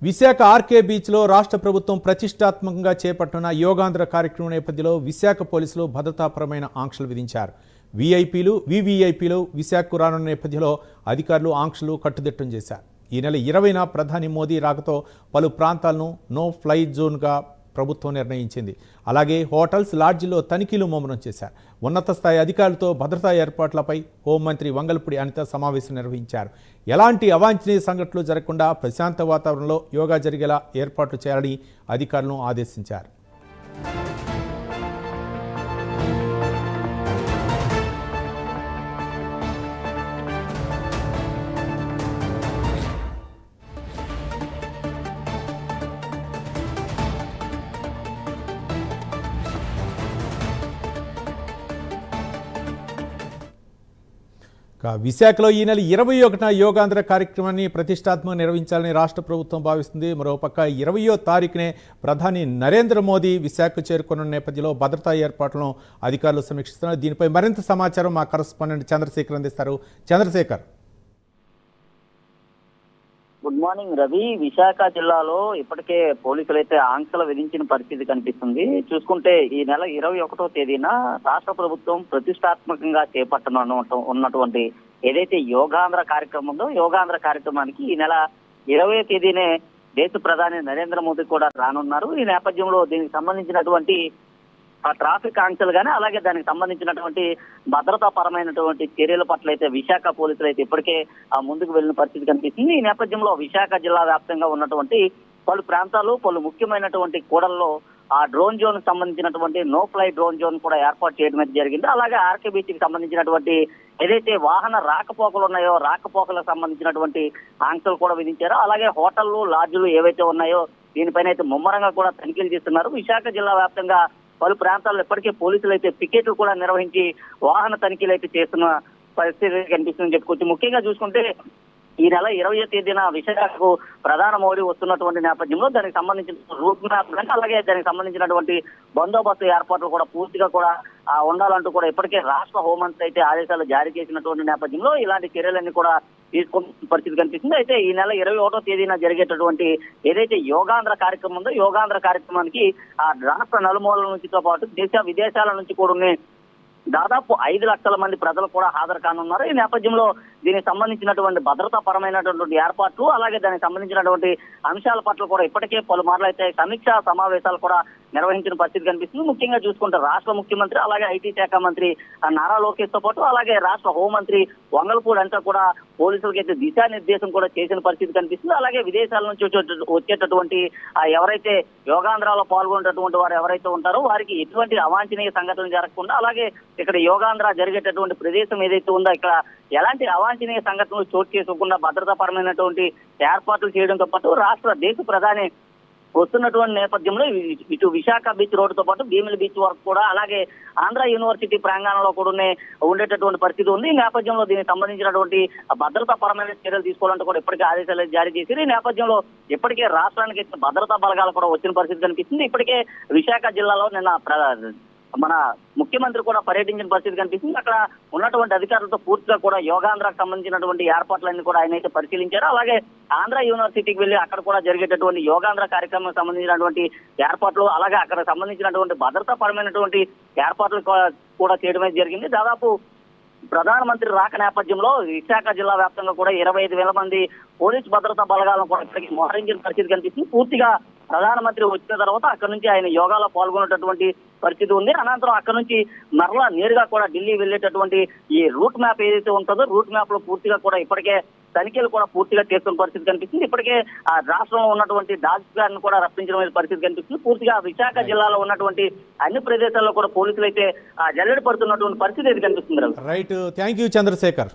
Visakha RK బీచ్లో రాష్ట్ర ప్రభుత్వం ప్రతిష్టాత్మకంగా చేపట్టిన యోగాంధ్ర కార్యక్రమం నేపథ్యంలో విశాఖ పోలీసులు భద్రతాపరమైన ఆంక్షలు విధించారు. వీఐపీలు, వీవీఐపీలు విశాఖకు రానున్న నేపథ్యంలో అధికారులు ఆంక్షలు కట్టుదిట్టం చేశారు. ఈ నెల 20న ప్రధాని మోదీ రాకతో పలు ప్రాంతాలను నో ఫ్లై జోన్గా ప్రభుత్వం నిర్ణయించింది. అలాగే హోటల్స్, లాడ్జిల్లో తనిఖీలు ముమ్మరం చేశారు. ఉన్నత స్థాయి అధికారులతో భద్రతా ఏర్పాట్లపై హోంమంత్రి వంగలపూడి అనిత సమావేశం నిర్వహించారు. ఎలాంటి అవాంఛనీయ సంఘటనలు జరగకుండా ప్రశాంత వాతావరణంలో యోగా జరిగేలా ఏర్పాట్లు చేయాలని అధికారులను ఆదేశించారు. విశాఖలో ఈ నెల 21న యోగాంధ్ర కార్యక్రమాన్ని ప్రతిష్టాత్మకంగా నిర్వహించాలని రాష్ట్ర ప్రభుత్వం భావిస్తుంది. మరోపక్క 20వ తారీఖునే ప్రధాని నరేంద్ర మోదీ విశాఖకు చేరుకున్న నేపథ్యంలో భద్రతా ఏర్పాట్లను అధికారులు సమీక్షిస్తున్నారు. దీనిపై మరింత సమాచారం మా కరెస్పాండెంట్ చంద్రశేఖర్ అందిస్తారు. చంద్రశేఖర్. Good morning Ravi. విశాఖ జిల్లాలో ఇప్పటికే పోలీసులు అయితే ఆంక్షలు విధించిన పరిస్థితి కనిపిస్తుంది. చూసుకుంటే ఈ నెల 21వ తేదీన రాష్ట్ర ప్రభుత్వం ప్రతిష్టాత్మకంగా ఉన్నటువంటి ఏదైతే యోగాంధ్ర కార్యక్రమం ఉందో, యోగాంధ్ర కార్యక్రమానికి ఈ నెల 20వ తేదీనే దేశ ప్రధాని నరేంద్ర మోదీ కూడా రానున్నారు. ఈ నేపథ్యంలో దీనికి సంబంధించినటువంటి ఆ ట్రాఫిక్ ఆంక్షలు కానీ, అలాగే దానికి సంబంధించినటువంటి భద్రతా పరమైనటువంటి చర్యల పట్ల అయితే విశాఖ పోలీసులు అయితే ఇప్పటికే ముందుకు వెళ్లిన పరిస్థితి కనిపిస్తుంది. ఈ నేపథ్యంలో విశాఖ జిల్లా వ్యాప్తంగా ఉన్నటువంటి పలు ప్రాంతాలు, పలు ముఖ్యమైనటువంటి కూడల్లో ఆ డ్రోన్ జోన్ సంబంధించినటువంటి నో ఫ్లై డ్రోన్ జోన్ కూడా ఏర్పాటు చేయడం అయితే జరిగింది. అలాగే ఆర్కే బీచ్ కి సంబంధించినటువంటి ఏదైతే వాహన రాకపోకలు ఉన్నాయో, రాకపోకలకు సంబంధించినటువంటి ఆంక్షలు కూడా విధించారు. అలాగే హోటళ్లు, లాడ్జులు ఏవైతే ఉన్నాయో దీనిపైన అయితే ముమ్మరంగా కూడా తనిఖీలు చేస్తున్నారు. విశాఖ జిల్లా వ్యాప్తంగా పలు ప్రాంతాల్లో ఇప్పటికే పోలీసులు అయితే పికెట్లు కూడా నిర్వహించి వాహన తనిఖీలు అయితే చేస్తున్న పరిస్థితి కనిపిస్తుందని చెప్పుకోవచ్చు. ముఖ్యంగా చూసుకుంటే ఈ నెల 20వ తేదీన విశాఖకు ప్రధాని మోదీ వస్తున్నటువంటి నేపథ్యంలో దానికి సంబంధించిన రూట్ మ్యాప్ కానీ, అలాగే దానికి సంబంధించినటువంటి బందోబస్తు ఏర్పాట్లు కూడా పూర్తిగా కూడా ఉండాలంటూ కూడా ఇప్పటికే రాష్ట్ర హోంమంత్రి అయితే ఆదేశాలు జారీ చేసినటువంటి నేపథ్యంలో ఇలాంటి చర్యలన్నీ కూడా తీసుకున్న పరిస్థితి కనిపిస్తుంది. అయితే ఈ నెల 21వ తేదీన జరిగేటటువంటి ఏదైతే యోగాంధ్ర కార్యక్రమం ఉందో, యోగాంధ్ర కార్యక్రమానికి ఆ రాష్ట్ర నలుమూలల నుంచితో పాటు దేశ విదేశాల నుంచి కూడా దాదాపు 5 లక్షల మంది ప్రజలు కూడా హాజరు కానున్నారు. ఈ నేపథ్యంలో దీనికి సంబంధించినటువంటి భద్రతా పరమైనటువంటి ఏర్పాట్లు, అలాగే దానికి సంబంధించినటువంటి అంశాల పట్ల కూడా ఇప్పటికే పలుమార్లు అయితే సమీక్షా సమావేశాలు కూడా నిర్వహించిన పరిస్థితి కనిపిస్తుంది. ముఖ్యంగా చూసుకుంటే రాష్ట్ర ముఖ్యమంత్రి, అలాగే ఐటీ శాఖ మంత్రి నారా లోకేష్ తో పాటు అలాగే రాష్ట్ర హోంమంత్రి వంగలపూడి అంతా కూడా పోలీసులకి అయితే దిశానిర్దేశం కూడా చేసిన పరిస్థితి కనిపిస్తుంది. అలాగే విదేశాల నుంచి వచ్చేటటువంటి ఎవరైతే యోగాంధ్రాలో పాల్గొనేటటువంటి వారు ఎవరైతే ఉంటారో వారికి ఎటువంటి అవాంఛనీయ సంఘటనలు జరగకుండా, అలాగే ఇక్కడ యోగాంధ్ర జరిగేటటువంటి ప్రదేశం ఏదైతే ఉందో ఇక్కడ ఎలాంటి అవాంఛనీయ సంఘటనలు చోటు చేసుకోకుండా భద్రతా పరమైనటువంటి ఏర్పాట్లు చేయడంతో పాటు దేశ ప్రధాని వస్తున్నటువంటి నేపథ్యంలో ఇటు విశాఖ బీచ్ రోడ్డుతో పాటు భీమిలి బీచ్ వరకు కూడా, అలాగే ఆంధ్ర యూనివర్సిటీ ప్రాంగణంలో కూడా ఉండేటటువంటి పరిస్థితి ఉంది. ఈ నేపథ్యంలో దీనికి సంబంధించినటువంటి భద్రతా పరమైన చర్యలు తీసుకోవాలంటూ కూడా ఇప్పటికే ఆదేశాలు జారీ చేశారు. ఈ నేపథ్యంలో ఇప్పటికే రాష్ట్రానికి భద్రతా బలగాలు కూడా వచ్చిన పరిస్థితి కనిపిస్తుంది. ఇప్పటికే విశాఖ జిల్లాలో నిన్న మన ముఖ్యమంత్రి కూడా పర్యటించిన పరిస్థితి కనిపిస్తుంది. అక్కడ ఉన్నటువంటి అధికారులతో పూర్తిగా కూడా యోగాంధ్రకు సంబంధించినటువంటి ఏర్పాట్లన్నీ కూడా ఆయన అయితే పరిశీలించారు. అలాగే ఆంధ్ర యూనివర్సిటీకి వెళ్లి అక్కడ కూడా జరిగేటటువంటి యోగాంధ్ర కార్యక్రమం సంబంధించినటువంటి ఏర్పాట్లు, అలాగే అక్కడ సంబంధించినటువంటి భద్రతా పరమైనటువంటి ఏర్పాట్లు కూడా చేయడమే జరిగింది. దాదాపు ప్రధానమంత్రి రాక నేపథ్యంలో విశాఖ జిల్లా వ్యాప్తంగా కూడా 25,000 మంది పోలీసు భద్రతా బలగాలను కూడా ఇక్కడికి మోహరించిన పరిస్థితి కనిపిస్తుంది. పూర్తిగా ప్రధానమంత్రి వచ్చిన తర్వాత అక్కడ నుంచి ఆయన యోగాలో పాల్గొనేటటువంటి పరిస్థితి ఉంది. అనంతరం అక్కడ నుంచి మరలా నేరుగా కూడా ఢిల్లీ వెళ్లేటటువంటి ఈ రూట్ మ్యాప్ ఏదైతే ఉంటుందో రూట్ మ్యాప్ లో పూర్తిగా కూడా ఇప్పటికే తనిఖీలు కూడా పూర్తిగా చేస్తున్న పరిస్థితి కనిపిస్తుంది. ఇప్పటికే ఆ రాష్ట్రంలో ఉన్నటువంటి డాక్టర్లను కూడా రప్పించడం పరిస్థితి కనిపిస్తుంది. పూర్తిగా విశాఖ జిల్లాలో ఉన్నటువంటి అన్ని ప్రదేశాల్లో కూడా పోలీసులు అయితే జల్లెడ పడుతున్నటువంటి పరిస్థితి అయితే కనిపిస్తుంది. Right, thank you Chandrasekhar.